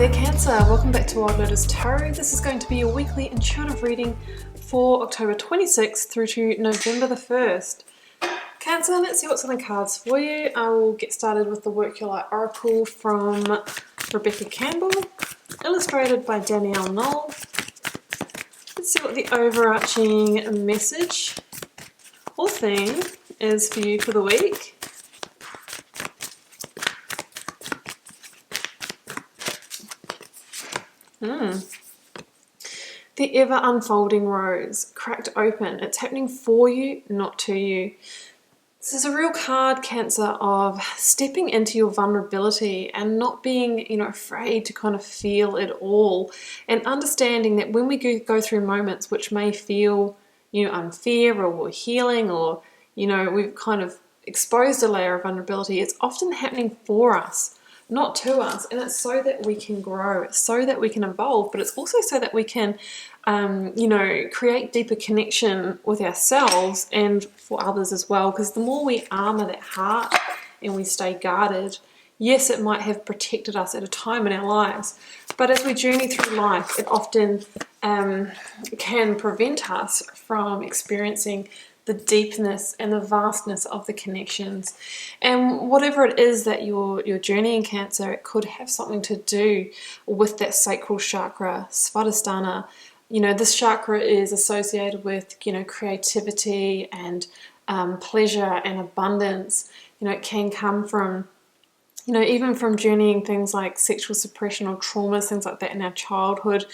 there Cancer, welcome back to Wild Lotus Tarot. This is going to be a weekly intuitive reading for October 26th through to November the 1st. Cancer, let's see what's on the cards for you. I will get started with the Work Your Light Oracle from Rebecca Campbell, illustrated by Danielle Knoll. Let's see what the overarching message or theme is for you for the week. The ever-unfolding rose, cracked open. It's happening for you, not to you. This is a real card, Cancer, of stepping into your vulnerability and not being, afraid to kind of feel it all, and understanding that when we go through moments which may feel, unfair or we're healing, or, we've kind of exposed a layer of vulnerability, it's often happening for us, not to us, and it's so that we can grow, it's so that we can evolve, but it's also so that we can create deeper connection with ourselves and for others as well, because the more we armor that heart and we stay guarded, yes, it might have protected us at a time in our lives, but as we journey through life, it often can prevent us from experiencing the deepness and the vastness of the connections. And whatever it is that you're journeying, Cancer, it could have something to do with that sacral chakra, Svadhisthana. This chakra is associated with, creativity and pleasure and abundance. It can come from, even from journeying things like sexual suppression or traumas, things like that in our childhood.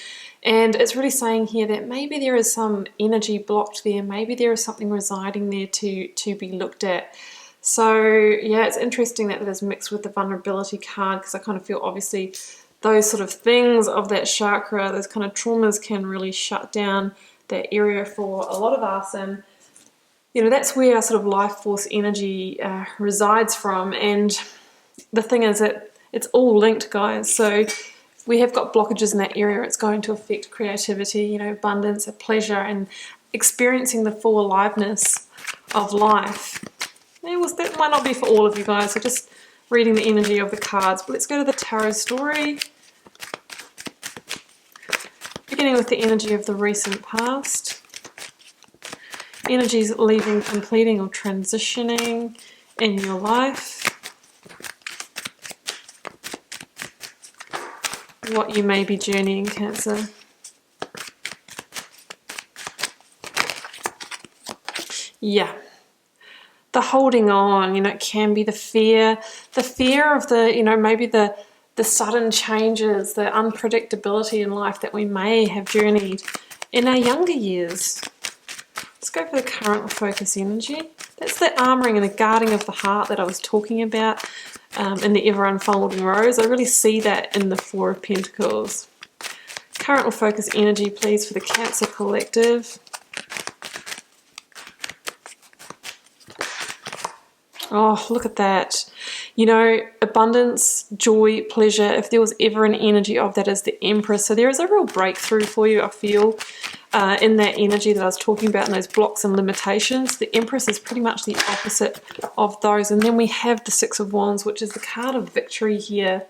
And it's really saying here that maybe there is some energy blocked there, maybe there is something residing there to be looked at. So yeah, it's interesting that it is mixed with the vulnerability card, because I kind of feel obviously those sort of things of that chakra, those kind of traumas can really shut down that area for a lot of us. And that's where our sort of life force energy resides from. And the thing is that it's all linked, guys. So we have got blockages in that area. It's going to affect creativity, abundance, pleasure, and experiencing the full aliveness of life. That might not be for all of you guys, so just reading the energy of the cards. But let's go to the tarot story. Beginning with the energy of the recent past. Energies leaving, completing, or transitioning in your life. What you may be journeying, Cancer. Yeah. The holding on, it can be the fear of the, maybe the sudden changes, the unpredictability in life that we may have journeyed in our younger years. Let's go for the current focus energy. That's the armoring and the guarding of the heart that I was talking about in the ever-unfolding rose. I really see that in the Four of Pentacles. Current or focus energy, please, for the Cancer collective. Oh, look at that. Abundance, joy, pleasure. If there was ever an energy of that, is the Empress. So there is a real breakthrough for you, I feel, in that energy that I was talking about, in those blocks and limitations. The Empress is pretty much the opposite of those. And then we have the Six of Wands, which is the card of victory here.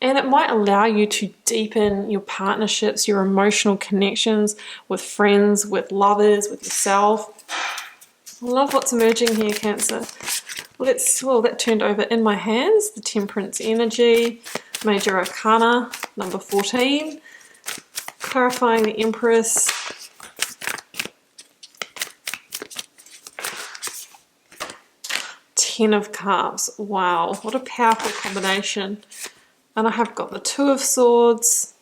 And it might allow you to deepen your partnerships, your emotional connections with friends, with lovers, with yourself. I love what's emerging here, Cancer. That turned over in my hands. The Temperance energy, Major Arcana, number 14. Clarifying the Empress. Ten of Cups. Wow, what a powerful combination. And I have got the Two of Swords.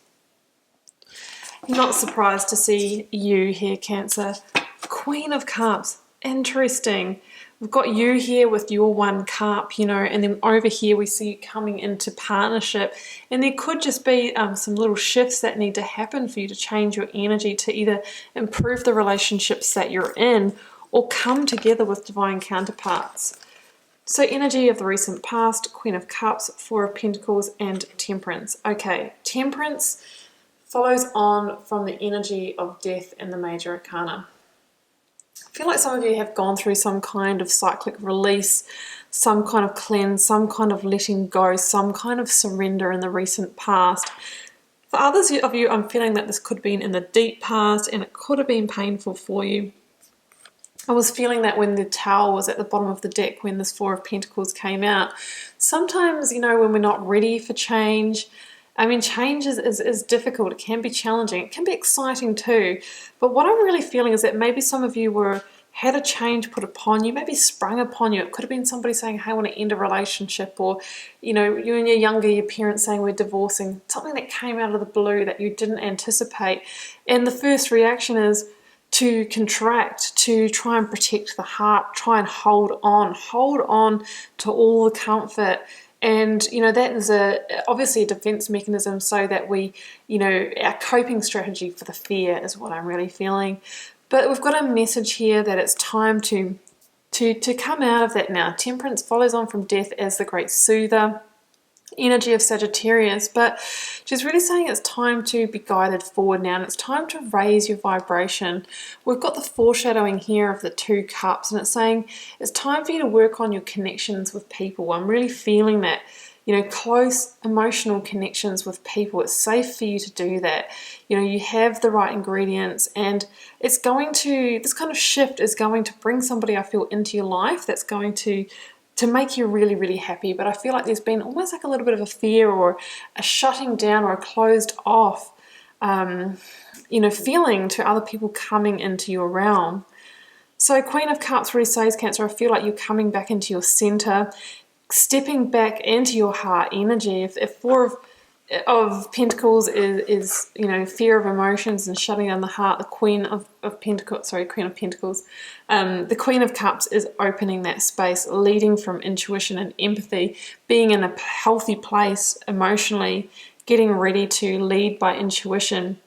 Not surprised to see you here, Cancer. Queen of Cups. Interesting. We've got you here with your one cup, and then over here we see you coming into partnership. And there could just be some little shifts that need to happen for you to change your energy to either improve the relationships that you're in or come together with divine counterparts. So energy of the recent past, Queen of Cups, Four of Pentacles, and Temperance. Okay, Temperance follows on from the energy of death and the Major Arcana. I feel like some of you have gone through some kind of cyclic release, some kind of cleanse, some kind of letting go, some kind of surrender in the recent past. For others of you, I'm feeling that this could have been in the deep past and it could have been painful for you. I was feeling that when the Tower was at the bottom of the deck, when this Four of Pentacles came out. Sometimes, you know, when we're not ready for change, I mean, change is difficult. It can be challenging. It can be exciting too. But what I'm really feeling is that maybe some of you had a change put upon you, maybe sprung upon you. It could have been somebody saying, hey, I want to end a relationship, or, you know, you and your parents saying we're divorcing, something that came out of the blue that you didn't anticipate. And the first reaction is to contract, to try and protect the heart, try and hold on to all the comfort. And, you know, that is obviously a defense mechanism so that we, you know, our coping strategy for the fear is what I'm really feeling. But we've got a message here that it's time to come out of that now. Temperance follows on from death as the great soother, energy of Sagittarius, but she's really saying it's time to be guided forward now, and it's time to raise your vibration. We've got the foreshadowing here of the Two Cups, and it's saying it's time for you to work on your connections with people. I'm really feeling that, you know, close emotional connections with people. It's safe for you to do that. You know, you have the right ingredients, and it's going to, this kind of shift is going to bring somebody, I feel, into your life that's going to make you really, really happy. But I feel like there's been almost like a little bit of a fear or a shutting down or a closed off, you know, feeling to other people coming into your realm. So Queen of Cups really says, Cancer, I feel like you're coming back into your center, stepping back into your heart energy. If Four of Pentacles is, you know, fear of emotions and shutting down the heart, the Queen of Pentacles, the Queen of Cups is opening that space, leading from intuition and empathy, being in a healthy place emotionally, getting ready to lead by intuition,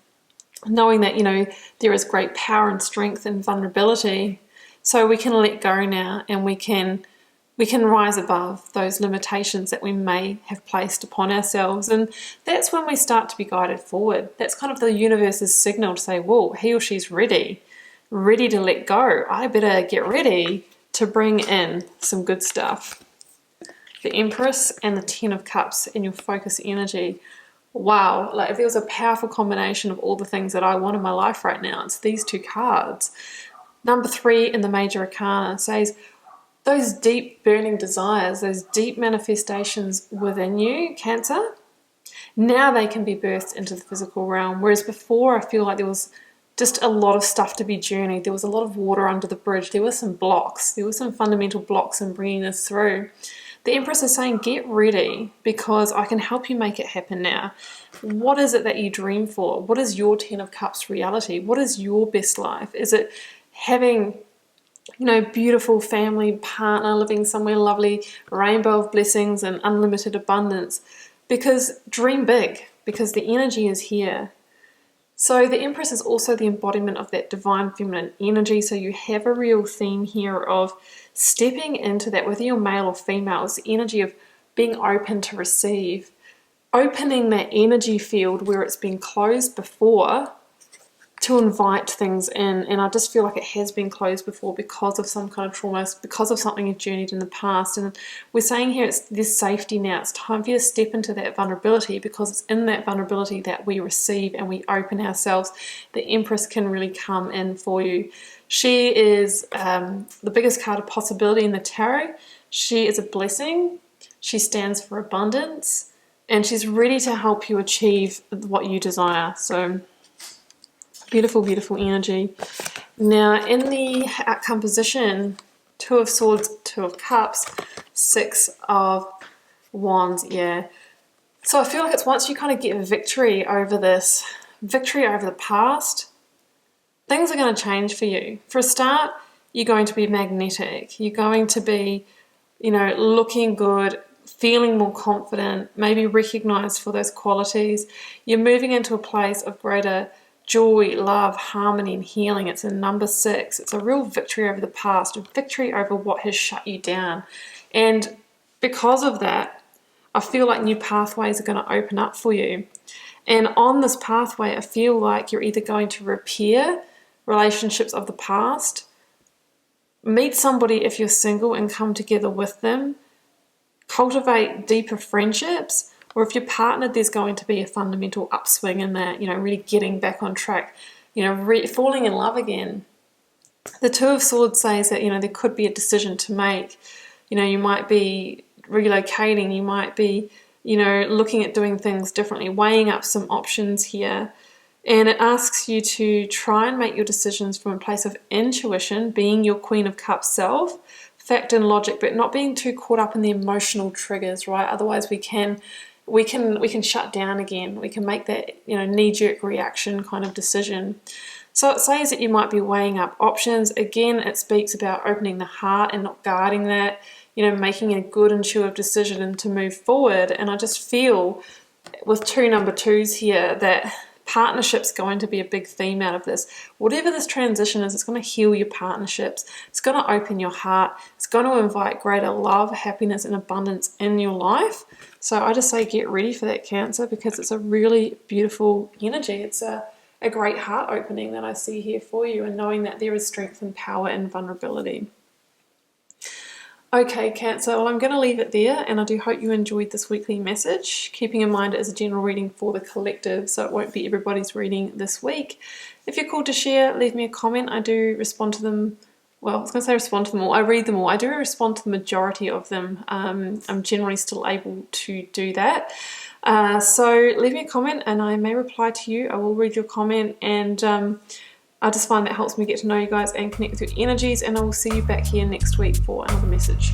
knowing that, you know, there is great power and strength and vulnerability. So we can let go now, and we can rise above those limitations that we may have placed upon ourselves. And that's when we start to be guided forward. That's kind of the universe's signal to say, whoa, he or she's ready to let go. I better get ready to bring in some good stuff. The Empress and the Ten of Cups in your focus energy. Wow, like if there was a powerful combination of all the things that I want in my life right now, it's these two cards. Number 3 in the Major Arcana says, those deep burning desires, those deep manifestations within you, Cancer, now they can be birthed into the physical realm. Whereas before, I feel like there was just a lot of stuff to be journeyed. There was a lot of water under the bridge. There were some blocks. There were some fundamental blocks in bringing this through. The Empress is saying, get ready, because I can help you make it happen now. What is it that you dream for? What is your Ten of Cups reality? What is your best life? Is it having, you know, beautiful family partner, living somewhere lovely, rainbow of blessings and unlimited abundance? Because dream big, because the energy is here. So the Empress is also the embodiment of that divine feminine energy. So you have a real theme here of stepping into that, whether you're male or female. It's the energy of being open to receive, opening that energy field where it's been closed before, to invite things in. And I just feel like it has been closed before because of some kind of trauma, because of something you've journeyed in the past. And we're saying here it's this safety now. It's time for you to step into that vulnerability, because it's in that vulnerability that we receive and we open ourselves. The Empress can really come in for you. She is the biggest card of possibility in the tarot. She is a blessing. She stands for abundance, and she's ready to help you achieve what you desire. So beautiful, beautiful energy. Now, in the outcome position, Two of Swords, Two of Cups, Six of Wands, yeah. So I feel like it's once you kind of get victory over this, victory over the past, things are going to change for you. For a start, you're going to be magnetic. You're going to be, you know, looking good, feeling more confident, maybe recognized for those qualities. You're moving into a place of greater joy, love, harmony, and healing. It's in number 6. It's a real victory over the past, a victory over what has shut you down. And because of that, I feel like new pathways are going to open up for you. And on this pathway, I feel like you're either going to repair relationships of the past, Meet somebody if you're single and come together with them. Cultivate deeper friendships. Or if you're partnered, there's going to be a fundamental upswing in that, you know, really getting back on track, you know, falling in love again. The Two of Swords says that, you know, there could be a decision to make. You know, you might be relocating, you might be, you know, looking at doing things differently, weighing up some options here. And it asks you to try and make your decisions from a place of intuition, being your Queen of Cups self, fact and logic, but not being too caught up in the emotional triggers, right? Otherwise we can shut down again. We can make that, you know, knee-jerk reaction kind of decision. So it says that you might be weighing up options. Again, it speaks about opening the heart and not guarding that, you know, making a good intuitive decision and to move forward. And I just feel with two number twos here that partnership's going to be a big theme out of this. Whatever this transition is, it's going to heal your partnerships. It's going to open your heart. It's going to invite greater love, happiness, and abundance in your life. So I just say get ready for that, Cancer, because it's a really beautiful energy. It's a great heart opening that I see here for you, and knowing that there is strength and power in vulnerability. Okay, Cancer, well, I'm going to leave it there, and I do hope you enjoyed this weekly message, keeping in mind it is a general reading for the collective, so it won't be everybody's reading this week. If you're called to share, leave me a comment. I do respond to them. Well, I was going to say respond to them all. I read them all. I do respond to the majority of them. I'm generally still able to do that. So leave me a comment and I may reply to you. I will read your comment, and I just find that helps me get to know you guys and connect with your energies, and I will see you back here next week for another message.